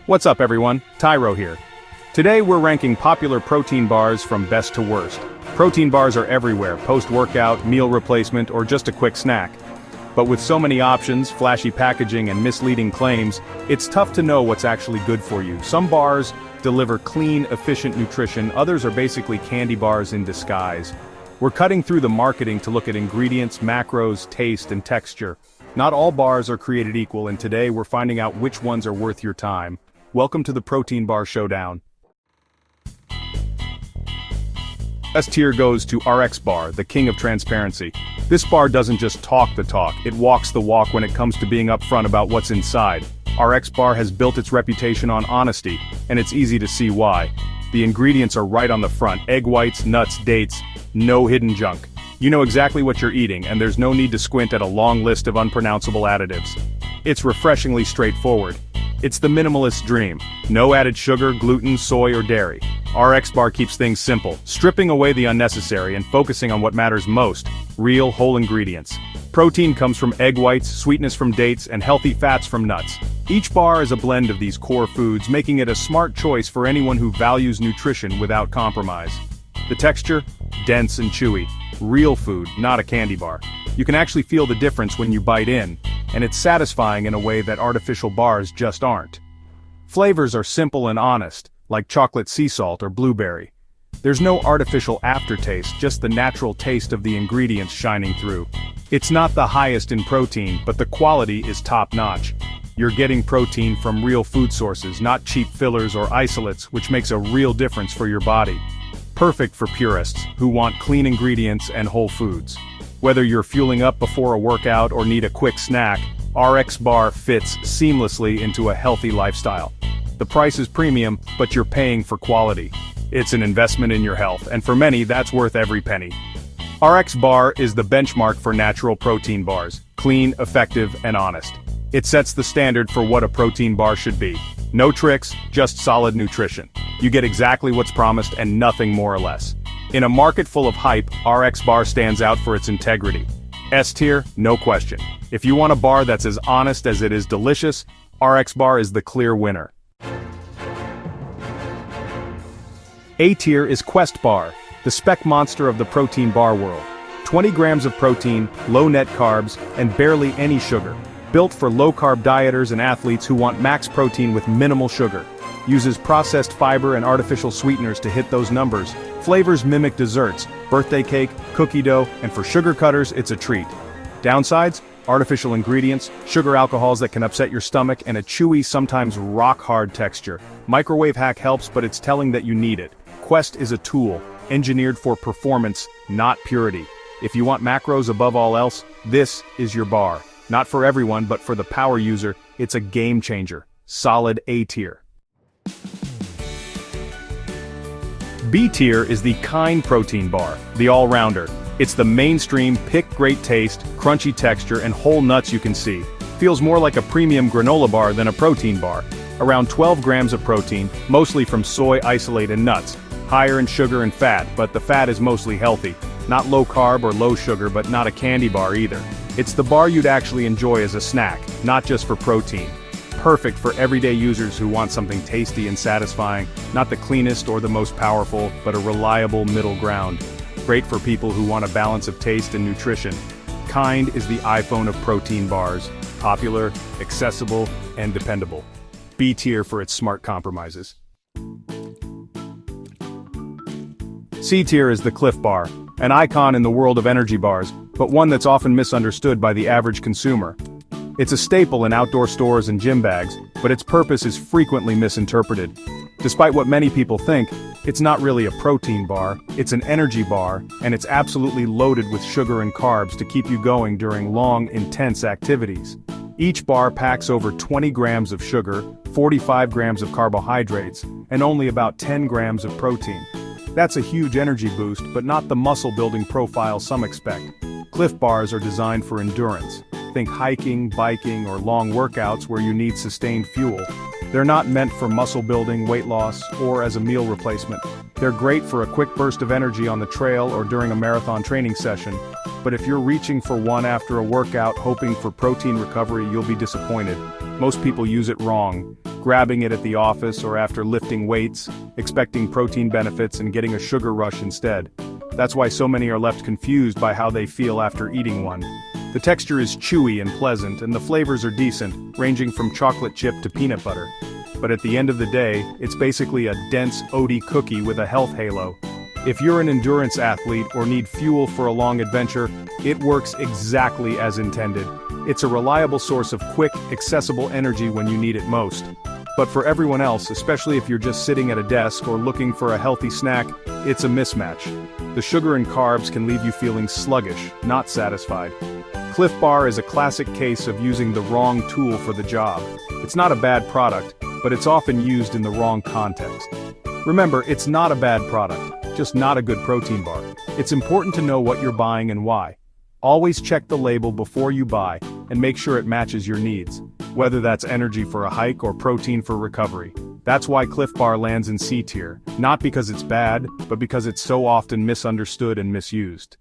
What's up everyone, Tyro here. Today we're ranking popular protein bars from best to worst. Protein bars are everywhere, post-workout, meal replacement, or just a quick snack. But with so many options, flashy packaging, and misleading claims, it's tough to know what's actually good for you. Some bars deliver clean, efficient nutrition, others are basically candy bars in disguise. We're cutting through the marketing to look at ingredients, macros, taste, and texture. Not all bars are created equal, and today we're finding out which ones are worth your time. Welcome to the Protein Bar Showdown. S tier goes to RX Bar, the king of transparency. This bar doesn't just talk the talk, it walks the walk when it comes to being upfront about what's inside. RX Bar has built its reputation on honesty, and it's easy to see why. The ingredients are right on the front: egg whites, nuts, dates, no hidden junk. You know exactly what you're eating, and there's no need to squint at a long list of unpronounceable additives. It's refreshingly straightforward. It's the minimalist's dream. No added sugar, gluten, soy, or dairy. RX Bar keeps things simple, stripping away the unnecessary and focusing on what matters most: real, whole ingredients. Protein comes from egg whites, sweetness from dates, and healthy fats from nuts. Each bar is a blend of these core foods, making it a smart choice for anyone who values nutrition without compromise. The texture? Dense and chewy. Real food, not a candy bar. You can actually feel the difference when you bite in, and it's satisfying in a way that artificial bars just aren't. Flavors are simple and honest, like chocolate sea salt or blueberry. There's no artificial aftertaste, just the natural taste of the ingredients shining through. It's not the highest in protein, but the quality is top-notch. You're getting protein from real food sources, not cheap fillers or isolates, which makes a real difference for your body. Perfect for purists who want clean ingredients and whole foods. Whether you're fueling up before a workout or need a quick snack, RX Bar fits seamlessly into a healthy lifestyle. The price is premium, but you're paying for quality. It's an investment in your health, and for many, that's worth every penny. RX Bar is the benchmark for natural protein bars: clean, effective, and honest. It sets the standard for what a protein bar should be. No tricks, just solid nutrition. You get exactly what's promised and nothing more or less. In a market full of hype, RX Bar stands out for its integrity. S tier, no question. If you want a bar that's as honest as it is delicious, RX Bar is the clear winner. A tier is Quest Bar, the spec monster of the protein bar world. 20 grams of protein, low net carbs, and barely any sugar. Built for low-carb dieters and athletes who want max protein with minimal sugar. Uses processed fiber and artificial sweeteners to hit those numbers. Flavors mimic desserts, birthday cake, cookie dough, and for sugar cutters, it's a treat. Downsides? Artificial ingredients, sugar alcohols that can upset your stomach, and a chewy, sometimes rock-hard texture. Microwave hack helps, but it's telling that you need it. Quest is a tool, engineered for performance, not purity. If you want macros above all else, this is your bar. Not for everyone, but for the power user, it's a game changer. Solid A tier. B tier is the Kind protein bar, the all-rounder. It's the mainstream, pick great taste, crunchy texture, and whole nuts you can see. Feels more like a premium granola bar than a protein bar. Around 12 grams of protein, mostly from soy, isolate, and nuts. Higher in sugar and fat, but the fat is mostly healthy. Not low carb or low sugar, but not a candy bar either. It's the bar you'd actually enjoy as a snack, not just for protein. Perfect for everyday users who want something tasty and satisfying, not the cleanest or the most powerful, but a reliable middle ground. Great for people who want a balance of taste and nutrition. Kind is the iPhone of protein bars. Popular, accessible, and dependable. B tier for its smart compromises. C tier is the Cliff Bar, an icon in the world of energy bars, but one that's often misunderstood by the average consumer. It's a staple in outdoor stores and gym bags, but its purpose is frequently misinterpreted. Despite what many people think, it's not really a protein bar, it's an energy bar, and it's absolutely loaded with sugar and carbs to keep you going during long, intense activities. Each bar packs over 20 grams of sugar, 45 grams of carbohydrates, and only about 10 grams of protein. That's a huge energy boost, but not the muscle-building profile some expect. Cliff bars are designed for endurance. Think hiking, biking, or long workouts where you need sustained fuel. They're not meant for muscle building, weight loss, or as a meal replacement. They're great for a quick burst of energy on the trail or during a marathon training session, but if you're reaching for one after a workout hoping for protein recovery, you'll be disappointed. Most people use it wrong. grabbing it at the office or after lifting weights, expecting protein benefits and getting a sugar rush instead. That's why so many are left confused by how they feel after eating one. The texture is chewy and pleasant, and the flavors are decent, ranging from chocolate chip to peanut butter. But at the end of the day, it's basically a dense, oaty cookie with a health halo. If you're an endurance athlete or need fuel for a long adventure, it works exactly as intended. It's a reliable source of quick, accessible energy when you need it most. But for everyone else, especially if you're just sitting at a desk or looking for a healthy snack, it's a mismatch. The sugar and carbs can leave you feeling sluggish, not satisfied. Cliff Bar is a classic case of using the wrong tool for the job. It's not a bad product, but it's often used in the wrong context. Remember, it's not a bad product, just not a good protein bar. It's important to know what you're buying and why. Always check the label before you buy, and make sure it matches your needs, whether that's energy for a hike or protein for recovery. That's why Cliff Bar lands in C tier, not because it's bad, but because it's so often misunderstood and misused.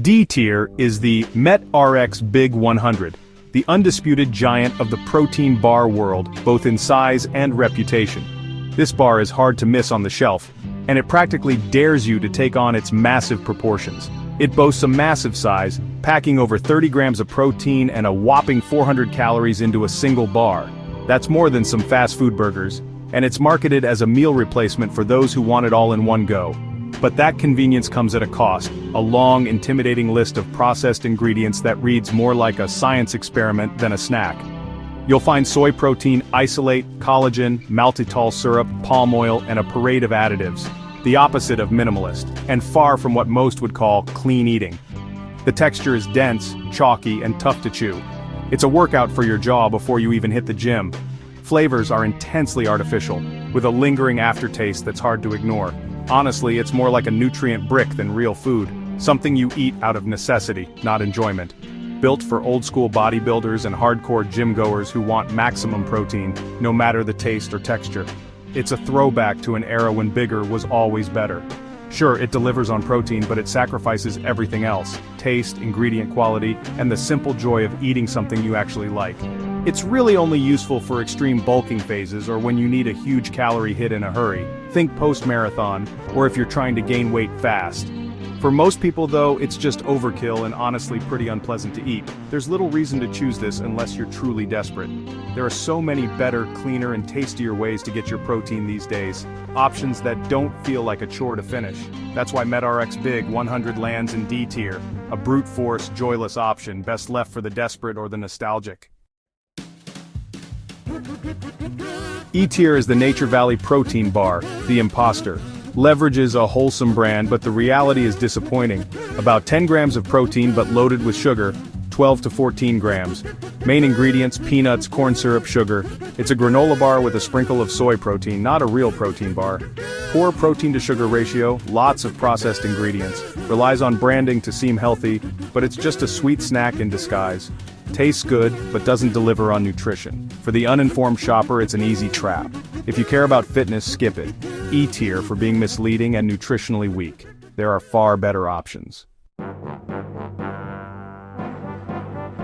D tier is the MetRx Big 100, the undisputed giant of the protein bar world, both in size and reputation. This bar is hard to miss on the shelf, and it practically dares you to take on its massive proportions. It boasts a massive size, packing over 30 grams of protein and a whopping 400 calories into a single bar. That's more than some fast food burgers, and it's marketed as a meal replacement for those who want it all in one go. But that convenience comes at a cost, a long, intimidating list of processed ingredients that reads more like a science experiment than a snack. You'll find soy protein, isolate, collagen, maltitol syrup, palm oil, and a parade of additives. The opposite of minimalist, and far from what most would call clean eating. The texture is dense, chalky, and tough to chew. It's a workout for your jaw before you even hit the gym. Flavors are intensely artificial, with a lingering aftertaste that's hard to ignore. Honestly, it's more like a nutrient brick than real food, something you eat out of necessity, not enjoyment. Built for old-school bodybuilders and hardcore gym-goers who want maximum protein, no matter the taste or texture. It's a throwback to an era when bigger was always better. Sure, it delivers on protein, but it sacrifices everything else: taste, ingredient quality, and the simple joy of eating something you actually like. It's really only useful for extreme bulking phases or when you need a huge calorie hit in a hurry. Think post-marathon, or if you're trying to gain weight fast. For most people though, it's just overkill and honestly pretty unpleasant to eat. There's little reason to choose this unless you're truly desperate. There are so many better, cleaner, and tastier ways to get your protein these days. Options that don't feel like a chore to finish. That's why MetRx Big 100 lands in D tier, a brute force, joyless option best left for the desperate or the nostalgic. E tier is the Nature Valley Protein Bar, the imposter. Leverages a wholesome brand, but the reality is disappointing. About 10 grams of protein but loaded with sugar, 12 to 14 grams. Main ingredients: peanuts, corn syrup, sugar. It's a granola bar with a sprinkle of soy protein, not a real protein bar. Poor protein to sugar ratio, lots of processed ingredients. Relies on branding to seem healthy, but it's just a sweet snack in disguise. Tastes good, but doesn't deliver on nutrition. For the uninformed shopper, it's an easy trap. If you care about fitness, skip it. E tier for being misleading and nutritionally weak. There are far better options.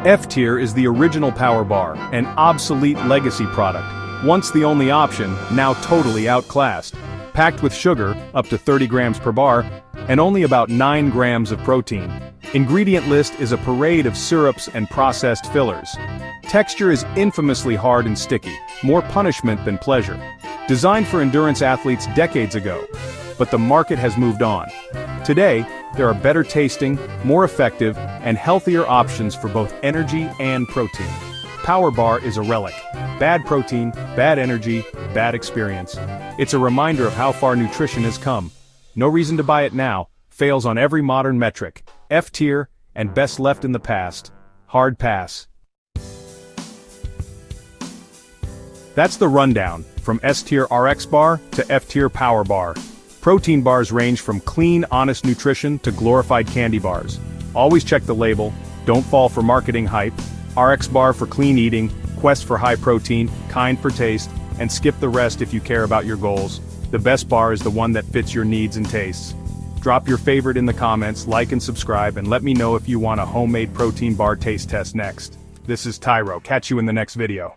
F tier is the original power bar, an obsolete legacy product. Once the only option, now totally outclassed. Packed with sugar, up to 30 grams per bar, and only about 9 grams of protein. Ingredient list is a parade of syrups and processed fillers. Texture is infamously hard and sticky, more punishment than pleasure. Designed for endurance athletes decades ago, but the market has moved on. Today, there are better tasting, more effective, and healthier options for both energy and protein. Power Bar is a relic. Bad protein, bad energy, bad experience. It's a reminder of how far nutrition has come. No reason to buy it now. Fails on every modern metric. F tier, and best left in the past. Hard pass. That's the rundown, from S tier RX Bar to F tier Power Bar. Protein bars range from clean, honest nutrition to glorified candy bars. Always check the label, don't fall for marketing hype. RX Bar for clean eating, Quest for high protein, kind for taste, and skip the rest if you care about your goals. The best bar is the one that fits your needs and tastes. Drop your favorite in the comments, like and subscribe, and let me know if you want a homemade protein bar taste test next. This is Tyro. Catch you in the next video.